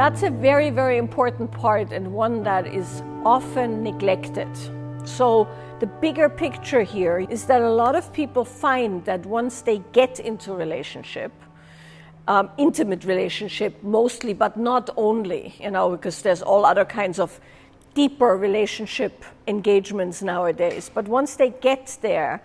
That's a very, very important part, and one that is often neglected. So the bigger picture here is that a lot of people find that once they get into a relationship, intimate relationship mostly, but not only, because there's all other kinds of deeper relationship engagements nowadays. But once they get there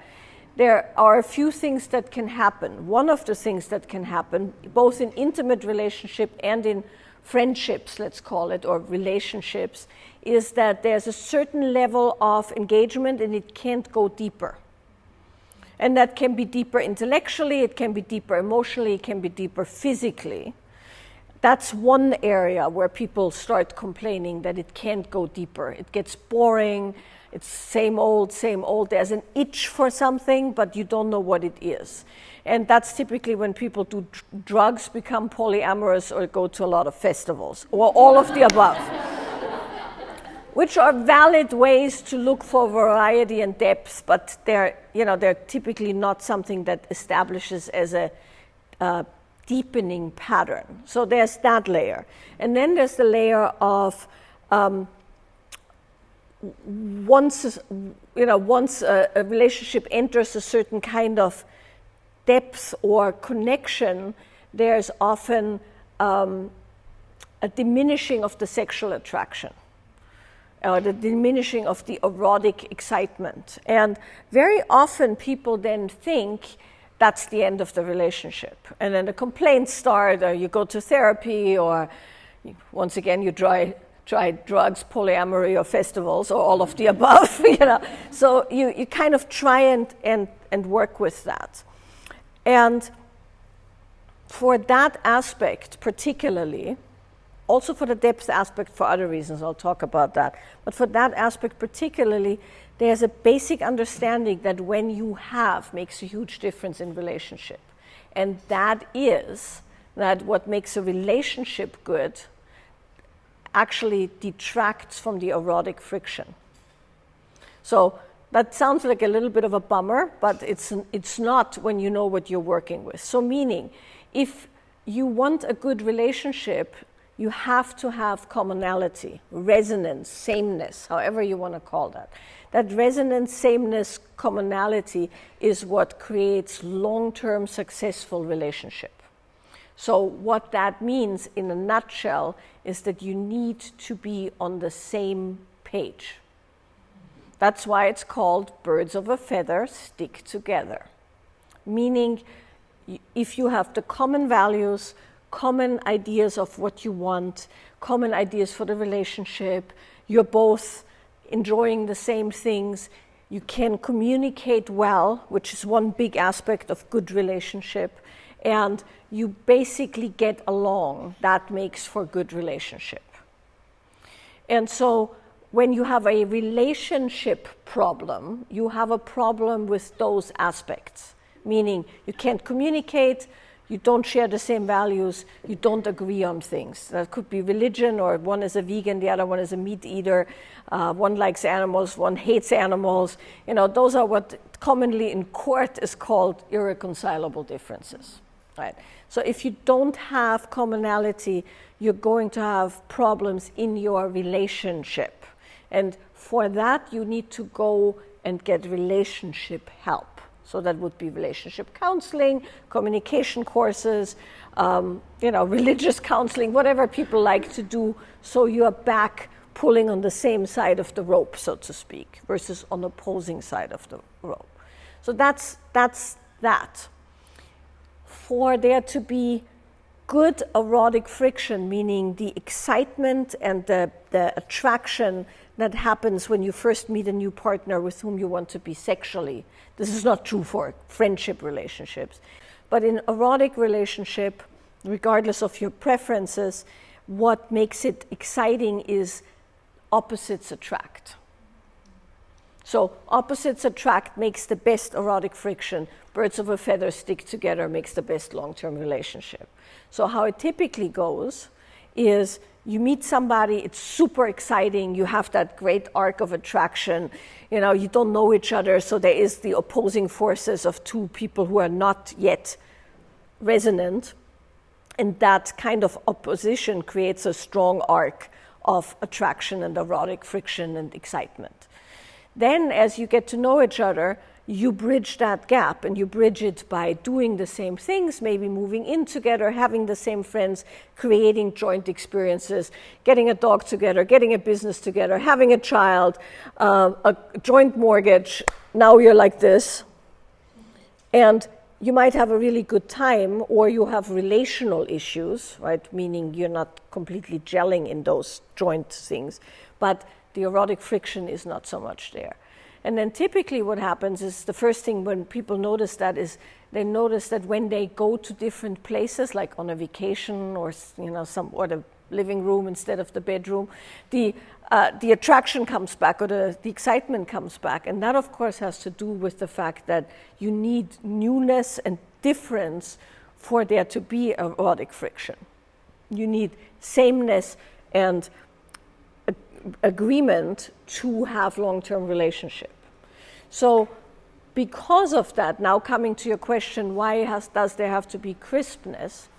are a few things that can happen. One of the things that can happen, both in intimate relationship and in friendships, let's call it, or relationships, is that there's a certain level of engagement and it can't go deeper. And that can be deeper intellectually, it can be deeper emotionally, it can be deeper physically. That's one area where people start complaining that it can't go deeper. It gets boring, it's same old, same old. There's an itch for something, but you don't know what it is. And that's typically when people do drugs, become polyamorous, or go to a lot of festivals, or all of the above. Which are valid ways to look for variety and depth, but they're typically not something that establishes as a deepening pattern. So there's that layer. And then there's the layer of once a relationship enters a certain kind of depth or connection, there's often a diminishing of the sexual attraction, or the diminishing of the erotic excitement. And very often people then think that's the end of the relationship. And then the complaints start, or you go to therapy, or once again you try drugs, polyamory, or festivals, or all of the above. So you kind of try and work with that. And for that aspect particularly, also for the depth aspect for other reasons, I'll talk about that, but for that aspect particularly, there's a basic understanding that when you have makes a huge difference in relationship. And that is that what makes a relationship good actually detracts from the erotic friction. So that sounds like a little bit of a bummer, but it's not when you know what you're working with. So meaning, if you want a good relationship, you have to have commonality, resonance, sameness, however you want to call that. That resonance, sameness, commonality is what creates long-term successful relationship. So what that means in a nutshell is that you need to be on the same page. That's why it's called birds of a feather stick together. Meaning, if you have the common values, common ideas of what you want, common ideas for the relationship, you're both enjoying the same things, you can communicate well, which is one big aspect of good relationship, and you basically get along, that makes for good relationship. And so when you have a relationship problem, you have a problem with those aspects, meaning you can't communicate, you don't share the same values, you don't agree on things. That could be religion, or one is a vegan, the other one is a meat eater, one likes animals, one hates animals. Those are what commonly in court is called irreconcilable differences. Right? So if you don't have commonality, you're going to have problems in your relationship. And for that, you need to go and get relationship help. So that would be relationship counseling, communication courses, religious counseling, whatever people like to do, so you are back pulling on the same side of the rope, so to speak, versus on the opposing side of the rope. So that's that. For there to be good erotic friction, meaning the excitement and the attraction that happens when you first meet a new partner with whom you want to be sexually. This is not true for friendship relationships. But in erotic relationship, regardless of your preferences, what makes it exciting is opposites attract. So opposites attract makes the best erotic friction. Birds of a feather stick together makes the best long-term relationship. So how it typically goes is you meet somebody, it's super exciting, you have that great arc of attraction, you don't know each other, so there is the opposing forces of two people who are not yet resonant. And that kind of opposition creates a strong arc of attraction and erotic friction and excitement. Then, as you get to know each other, you bridge that gap, and you bridge it by doing the same things, maybe moving in together, having the same friends, creating joint experiences, getting a dog together, getting a business together, having a child, a joint mortgage. Now you're like this. And you might have a really good time, or you have relational issues, right? Meaning you're not completely gelling in those joint things, but the erotic friction is not so much there. And then typically what happens is the first thing when people notice that is they notice that when they go to different places, like on a vacation or or the living room instead of the bedroom, the attraction comes back, or the excitement comes back. And that, of course, has to do with the fact that you need newness and difference for there to be erotic friction. You need sameness and agreement to have long-term relationship. So because of that, now coming to your question, why does there have to be crispness?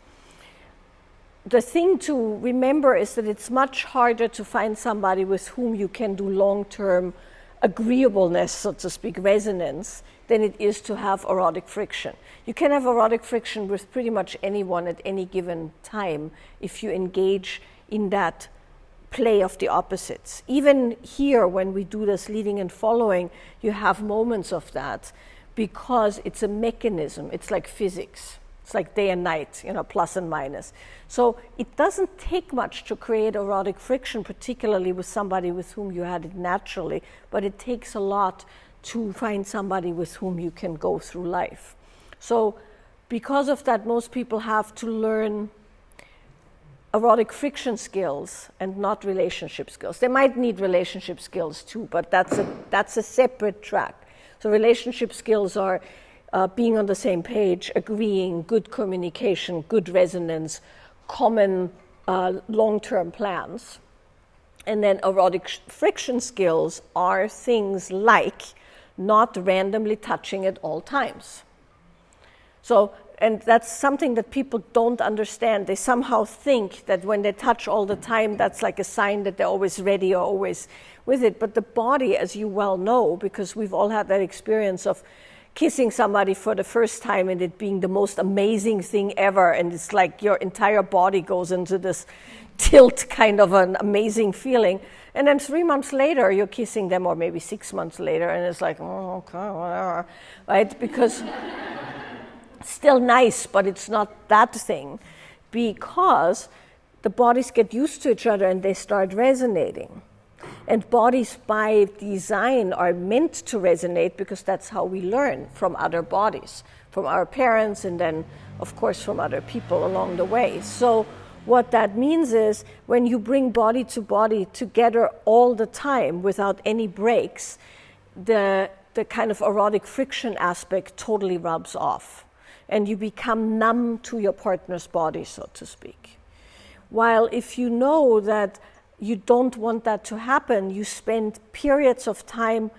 The thing to remember is that it's much harder to find somebody with whom you can do long-term agreeableness, so to speak, resonance, than it is to have erotic friction. You can have erotic friction with pretty much anyone at any given time if you engage in that play of the opposites. Even here, when we do this leading and following, you have moments of that because it's a mechanism. It's like physics. It's like day and night, plus and minus. So it doesn't take much to create erotic friction, particularly with somebody with whom you had it naturally, but it takes a lot to find somebody with whom you can go through life. So because of that, most people have to learn erotic friction skills and not relationship skills. They might need relationship skills too, but that's a separate track. So relationship skills are being on the same page, agreeing, good communication, good resonance, common long-term plans. And then erotic friction skills are things like not randomly touching at all times. So, and that's something that people don't understand. They somehow think that when they touch all the time, that's like a sign that they're always ready or always with it. But the body, as you well know, because we've all had that experience of kissing somebody for the first time and it being the most amazing thing ever, and it's like your entire body goes into this tilt, kind of an amazing feeling. And then 3 months later, you're kissing them, or maybe 6 months later, and it's like, oh, okay, whatever, right? Because still nice, but it's not that thing, because the bodies get used to each other and they start resonating. And bodies by design are meant to resonate because that's how we learn from other bodies, from our parents, and then, of course, from other people along the way. So what that means is when you bring body to body together all the time without any breaks, the kind of erotic friction aspect totally rubs off. And you become numb to your partner's body, so to speak. While if you know that you don't want that to happen, you spend periods of time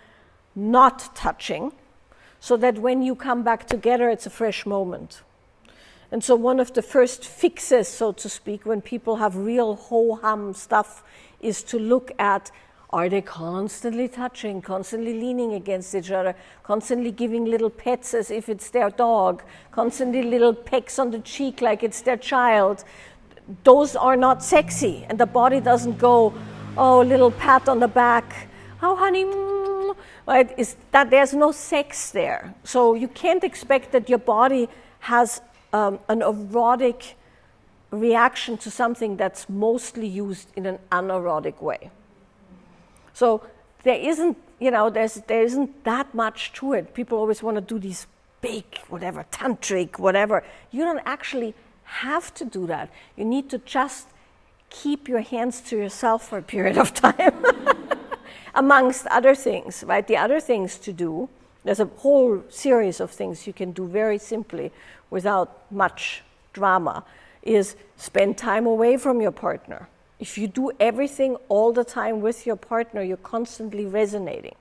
not touching, so that when you come back together, it's a fresh moment. And so one of the first fixes, so to speak, when people have real ho-hum stuff, is to look at, are they constantly touching, constantly leaning against each other, constantly giving little pets as if it's their dog, constantly little pecks on the cheek like it's their child. Those are not sexy, and the body doesn't go, oh, little pat on the back, oh, honey, right? Is that there's no sex there. So you can't expect that your body has an erotic reaction to something that's mostly used in an unerotic way. So there isn't, there isn't that much to it. People always want to do these big, whatever, tantric, whatever. You don't actually have to do that. You need to just keep your hands to yourself for a period of time, amongst other things, right? The other things to do, there's a whole series of things you can do very simply without much drama, is spend time away from your partner. If you do everything all the time with your partner, you're constantly resonating.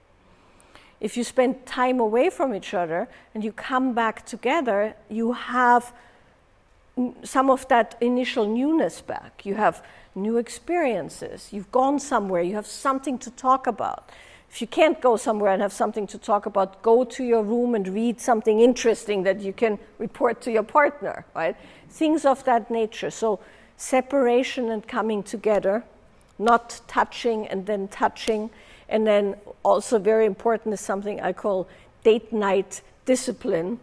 If you spend time away from each other and you come back together, you have some of that initial newness back. You have new experiences. You've gone somewhere. You have something to talk about. If you can't go somewhere and have something to talk about, go to your room and read something interesting that you can report to your partner, right? Things of that nature. So separation and coming together, not touching and then touching. And then also very important is something I call date night discipline,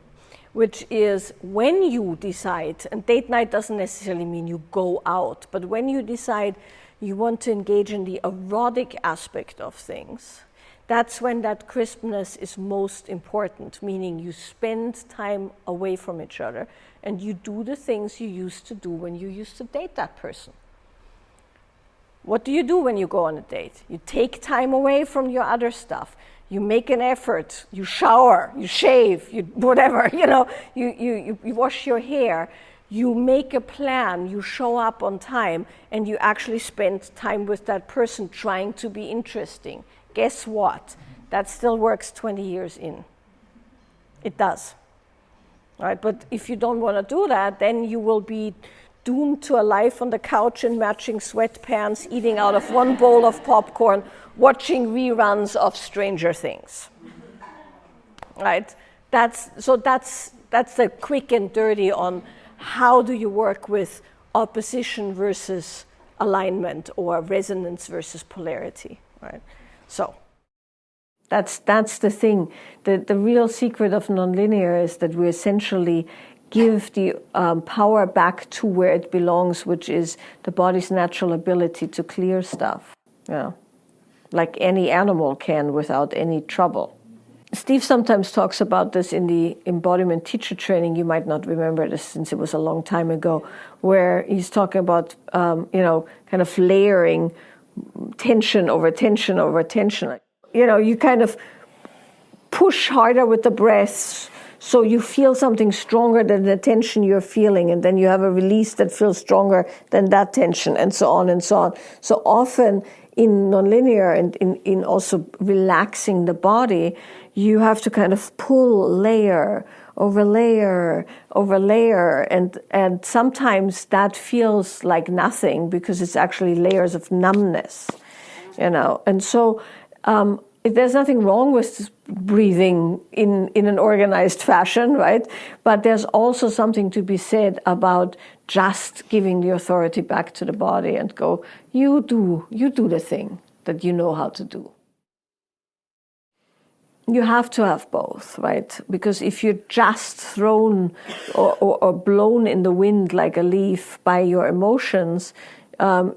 which is when you decide, and date night doesn't necessarily mean you go out, but when you decide you want to engage in the erotic aspect of things, that's when that crispness is most important, meaning you spend time away from each other and you do the things you used to do when you used to date that person. What do you do when you go on a date? You take time away from your other stuff. You make an effort, you shower, you shave, you whatever, you wash your hair, you make a plan, you show up on time, and you actually spend time with that person trying to be interesting. Guess what? That still works 20 years in. It does. Right? But if you don't want to do that, then you will be doomed to a life on the couch in matching sweatpants, eating out of one bowl of popcorn, watching reruns of Stranger Things. Right? That's the quick and dirty on how do you work with opposition versus alignment or resonance versus polarity. Right? So that's the thing. The real secret of nonlinear is that we essentially give the power back to where it belongs, which is the body's natural ability to clear stuff. Like any animal can without any trouble. Steve sometimes talks about this in the embodiment teacher training. You might not remember this since it was a long time ago, where he's talking about, kind of layering tension over tension over tension. You kind of push harder with the breaths so you feel something stronger than the tension you're feeling, and then you have a release that feels stronger than that tension, and so on and so on. So often in nonlinear and in also relaxing the body, you have to kind of pull layer over layer over layer, and sometimes that feels like nothing because it's actually layers of numbness, and so there's nothing wrong with breathing in an organized fashion, right? But there's also something to be said about just giving the authority back to the body and go, you do the thing that you know how to do. You have to have both, right? Because if you're just thrown or blown in the wind like a leaf by your emotions,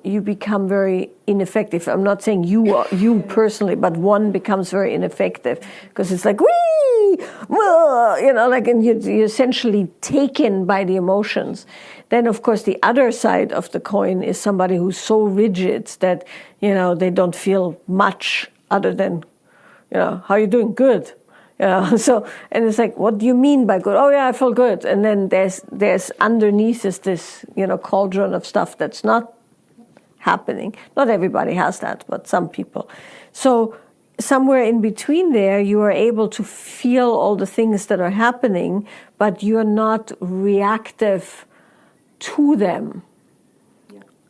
you become very ineffective. I'm not saying you personally, but one becomes very ineffective because it's like, wee, and you're essentially taken by the emotions. Then, of course, the other side of the coin is somebody who's so rigid that, they don't feel much other than, how are you doing? Good. So, and it's like, what do you mean by good? Oh yeah, I feel good. And then there's underneath is this, cauldron of stuff that's not happening. Not everybody has that, but some people. So somewhere in between there, you are able to feel all the things that are happening, but you're not reactive to them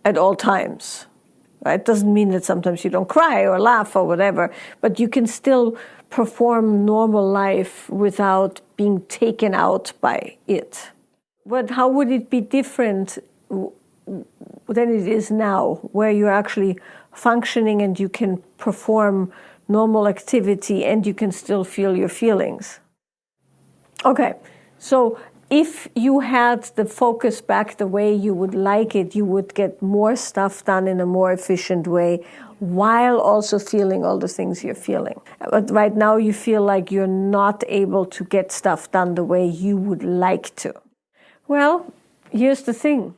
at all times. Right? It doesn't mean that sometimes you don't cry or laugh or whatever, but you can still perform normal life without being taken out by it. But how would it be different than it is now, where you're actually functioning and you can perform normal activity and you can still feel your feelings? Okay, so if you had the focus back the way you would like it, you would get more stuff done in a more efficient way while also feeling all the things you're feeling. But right now you feel like you're not able to get stuff done the way you would like to. Well, here's the thing.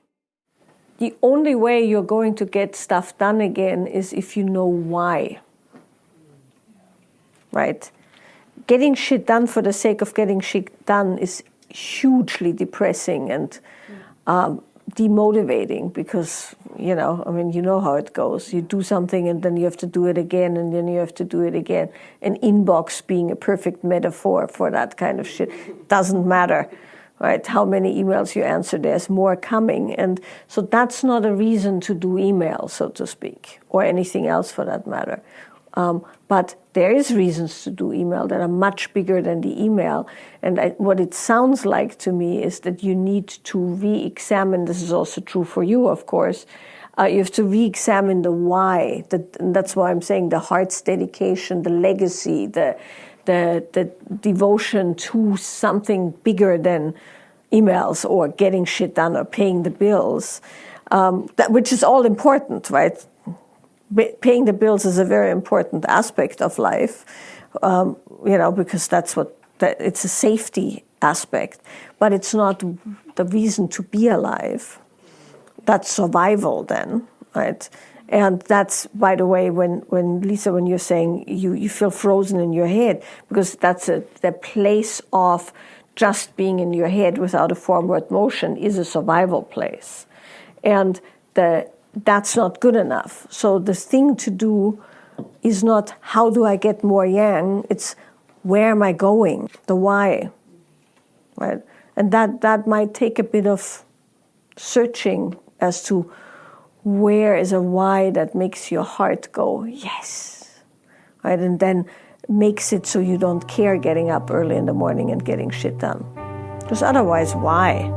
The only way you're going to get stuff done again is if you know why. Right? Getting shit done for the sake of getting shit done is hugely depressing and demotivating because, you know how it goes. You do something and then you have to do it again and then you have to do it again. An inbox being a perfect metaphor for that kind of shit. Doesn't matter, right? How many emails you answer, there's more coming. And so that's not a reason to do email, so to speak, or anything else for that matter. But there is reasons to do email that are much bigger than the email. And what it sounds like to me is that you need to re-examine, this is also true for you, of course, you have to re-examine the why. That's why I'm saying the heart's dedication, the legacy, the devotion to something bigger than emails or getting shit done or paying the bills, which is all important, right? Paying the bills is a very important aspect of life, because it's a safety aspect, but it's not the reason to be alive. That's survival then, right? And that's, by the way, when Lisa, when you're saying you feel frozen in your head, because that's the place of just being in your head without a forward motion is a survival place. And that's not good enough. So the thing to do is not how do I get more yang, it's where am I going, the why, right? And that might take a bit of searching as to where is a why that makes your heart go, yes, right? And then makes it so you don't care getting up early in the morning and getting shit done. Because otherwise, why?